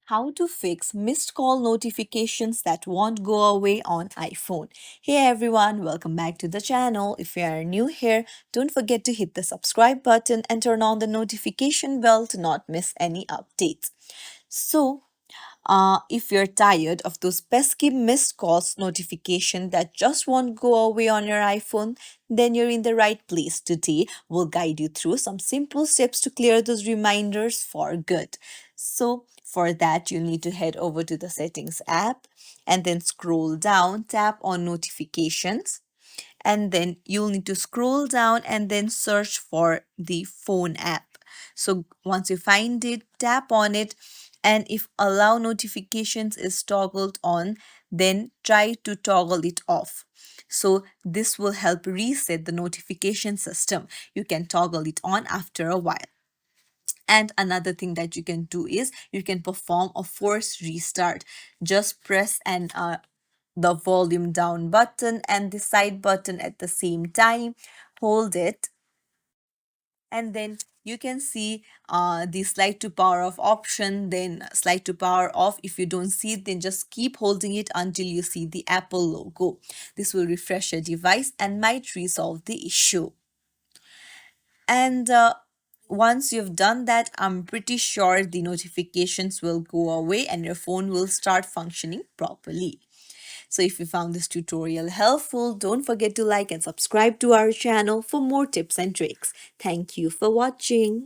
How to fix missed call notifications that won't go away on iPhone. Hey everyone, welcome back to the channel. If you are new here, don't forget to hit the subscribe button and turn on the notification bell to not miss any updates. So, if you're tired of those pesky missed calls notification that just won't go away on your iPhone, then you're in the right place. Today, we'll guide you through some simple steps to clear those reminders for good. So, for that, you need to head over to the settings app and then scroll down, tap on notifications, and then you'll need to scroll down and then search for the phone app. So once you find it, tap on it, and if allow notifications is toggled on, then try to toggle it off. So this will help reset the notification system. You can toggle it on after a while. And another thing that you can do is you can perform a force restart. Just press the volume down button and the side button at the same time. Hold it, and then you can see the slide to power off option, then slide to power off. If you don't see it, then just keep holding it until you see the Apple logo. This will refresh your device and might resolve the issue. And once you've done that, I'm pretty sure the notifications will go away and your phone will start functioning properly. So if you found this tutorial helpful, don't forget to like and subscribe to our channel for more tips and tricks. Thank you for watching.